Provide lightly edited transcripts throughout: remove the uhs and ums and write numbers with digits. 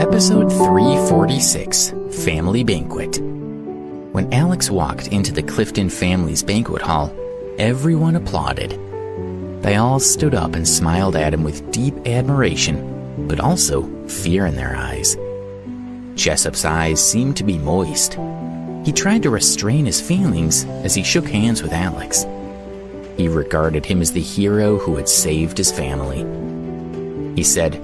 Episode 346, Family Banquet. When Alex walked into the Clifton family's banquet hall, everyone applauded. They all stood up and smiled at him with deep admiration, but also fear in their eyes. Jessup's eyes seemed to be moist. He tried to restrain his feelings as he shook hands with Alex. He regarded him as the hero who had saved his family. He said,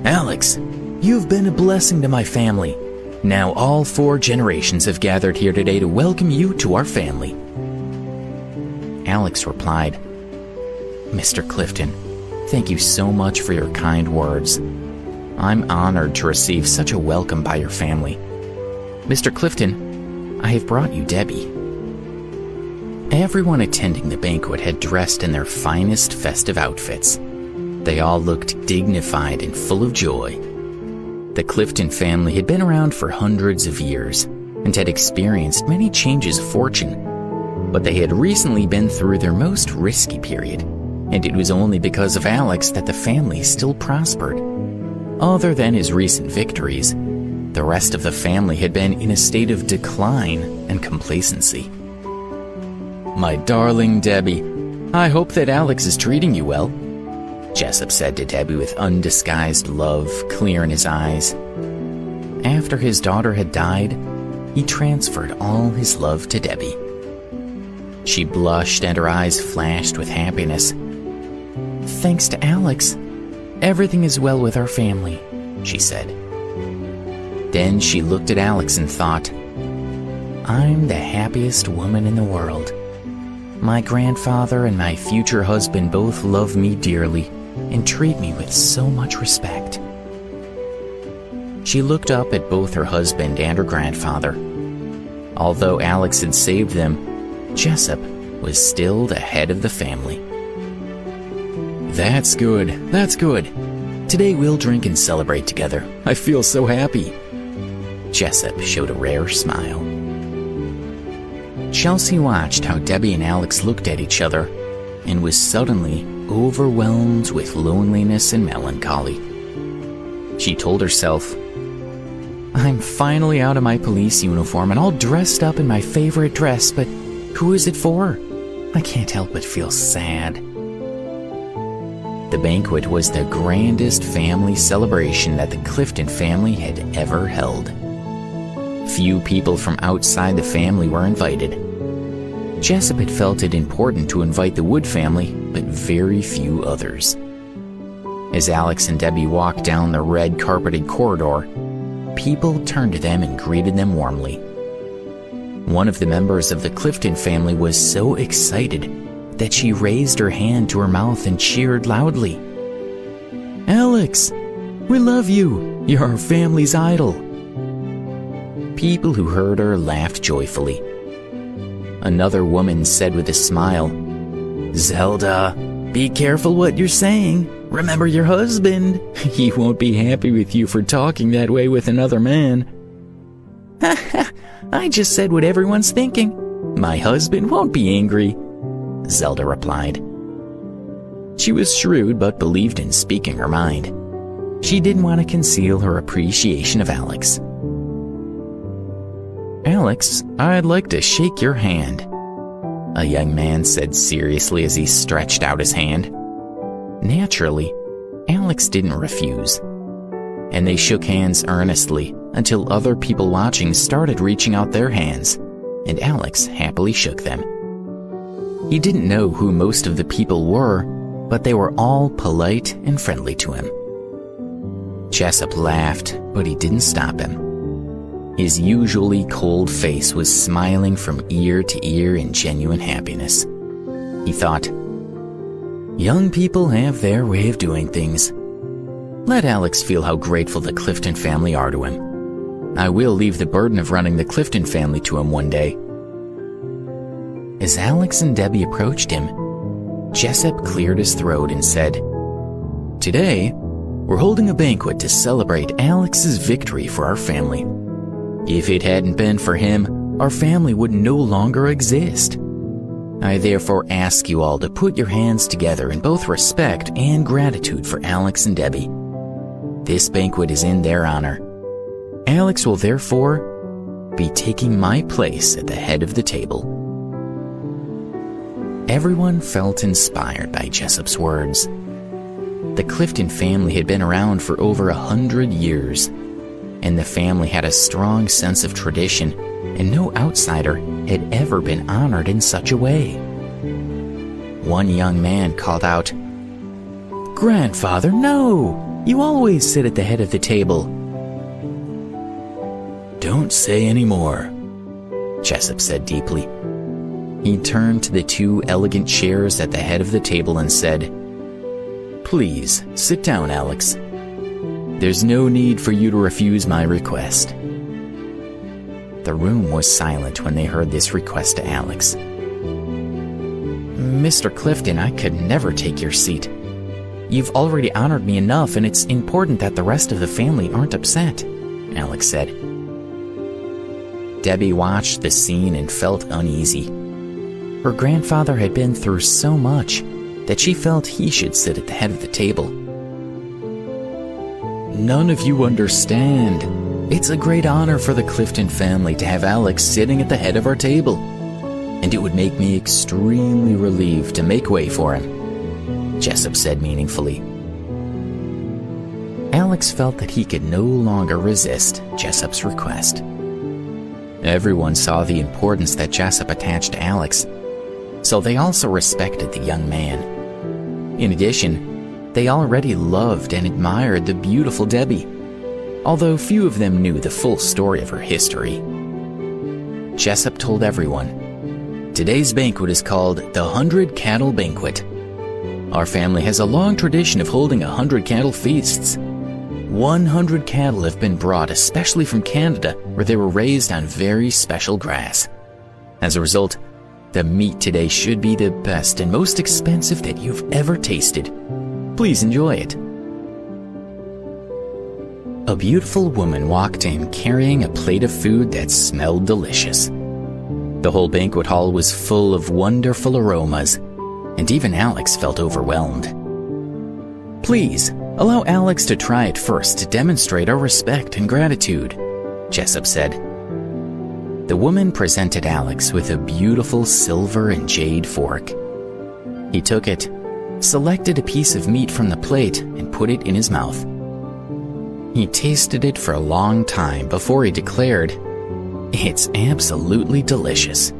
"Alex, you've been a blessing to my family. Now all 4 generations have gathered here today to welcome you to our family." Alex replied, "Mr. Clifton, thank you so much for your kind words. I'm honored to receive such a welcome by your family. Mr. Clifton, I have brought you Debbie." Everyone attending the banquet had dressed in their finest festive outfits. They all looked dignified and full of joy. The Clifton family had been around for hundreds of years and had experienced many changes of fortune, but they had recently been through their most risky period, and it was only because of Alex that the family still prospered. Other than his recent victories, the rest of the family had been in a state of decline and complacency. "My darling Debbie, I hope that Alex is treating you well," Jessup said to Debbie with undisguised love clear in his eyes. After his daughter had died, he transferred all his love to Debbie. She blushed and her eyes flashed with happiness. "Thanks to Alex, everything is well with our family," she said. Then she looked at Alex and thought, "I'm the happiest woman in the world. My grandfather and my future husband both love me dearly and treat me with so much respect." She looked up at both her husband and her grandfather. Although Alex had saved them, Jessup was still the head of the family. That's good. Today we'll drink and celebrate together. I feel so happy." Jessup showed a rare smile. Chelsea watched how Debbie and Alex looked at each other and was suddenly overwhelmed with loneliness and melancholy. She told herself, "I'm finally out of my police uniform and all dressed up in my favorite dress, but who is it for? I can't help but feel sad." The banquet was the grandest family celebration that the Clifton family had ever held. Few people from outside the family were invited. Jessup had felt it important to invite the Wood family, but very few others. As Alex and Debbie walked down the red carpeted corridor, people turned to them and greeted them warmly. One of the members of the Clifton family was so excited that she raised her hand to her mouth and cheered loudly. "Alex, we love you. You're our family's idol." People who heard her laughed joyfully. Another woman said with a smile, "Zelda, be careful what you're saying. Remember your husband. He won't be happy with you for talking that way with another man." "I just said what everyone's thinking. My husband won't be angry," Zelda replied. She was shrewd but believed in speaking her mind. She didn't want to conceal her appreciation of Alex. "Alex, I'd like to shake your hand," a young man said seriously as he stretched out his hand. Naturally, Alex didn't refuse, and they shook hands earnestly until other people watching started reaching out their hands, and Alex happily shook them. He didn't know who most of the people were, but they were all polite and friendly to him. Jessup laughed, but he didn't stop him. His usually cold face was smiling from ear to ear in genuine happiness. He thought, "Young people have their way of doing things. Let Alex feel how grateful the Clifton family are to him. I will leave the burden of running the Clifton family to him one day." As Alex and Debbie approached him, Jessup cleared his throat and said, "Today, we're holding a banquet to celebrate Alex's victory for our family. If it hadn't been for him, our family would no longer exist. I therefore ask you all to put your hands together in both respect and gratitude for Alex and Debbie. This banquet is in their honor. Alex will therefore be taking my place at the head of the table." Everyone felt inspired by Jessup's words. The Clifton family had been around for over 100 years, and the family had a strong sense of tradition, and no outsider had ever been honored in such a way. One young man called out, "Grandfather, no! You always sit at the head of the table." "Don't say any more," Jessup said deeply. He turned to the two elegant chairs at the head of the table and said, "Please, sit down, Alex. There's no need for you to refuse my request." The room was silent when they heard this request to Alex. "Mr. Clifton, I could never take your seat. You've already honored me enough, and it's important that the rest of the family aren't upset," Alex said. Debbie watched the scene and felt uneasy. Her grandfather had been through so much that she felt he should sit at the head of the table. "None of you understand. It's a great honor for the Clifton family to have Alex sitting at the head of our table, and it would make me extremely relieved to make way for him," Jessup said meaningfully. Alex felt that he could no longer resist Jessup's request. Everyone saw the importance that Jessup attached to Alex, so they also respected the young man. In addition, they already loved and admired the beautiful Debbie, although few of them knew the full story of her history. Jessup told everyone, "Today's banquet is called the 100 Cattle Banquet. Our family has a long tradition of holding 100 cattle feasts. 100 cattle have been brought especially from Canada, where they were raised on very special grass. As a result, the meat today should be the best and most expensive that you've ever tasted. Please enjoy it." A beautiful woman walked in carrying a plate of food that smelled delicious. The whole banquet hall was full of wonderful aromas, and even Alex felt overwhelmed. "Please, allow Alex to try it first to demonstrate our respect and gratitude," Jessup said. The woman presented Alex with a beautiful silver and jade fork. He took it, selected a piece of meat from the plate, and put it in his mouth. He tasted it for a long time before he declared, "It's absolutely delicious."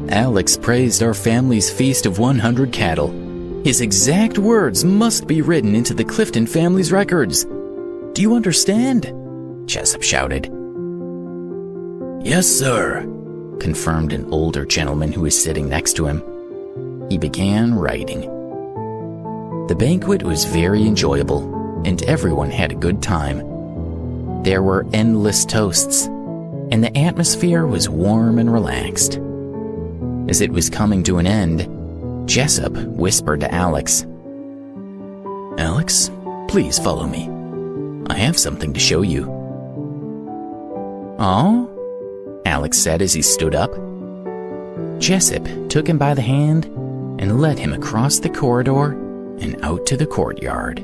Alex praised our family's feast of 100 cattle. His exact words must be written into the Clifton family's records. "Do you understand?" Jessup shouted. "Yes, sir," confirmed an older gentleman who was sitting next to him. He began writing. The banquet was very enjoyable, and everyone had a good time. There were endless toasts, and the atmosphere was warm and relaxed. As it was coming to an end, Jessup whispered to Alex, "Alex, please follow me. I have something to show you." "Oh?" Alex said as he stood up. Jessup took him by the hand and led him across the corridor and out to the courtyard.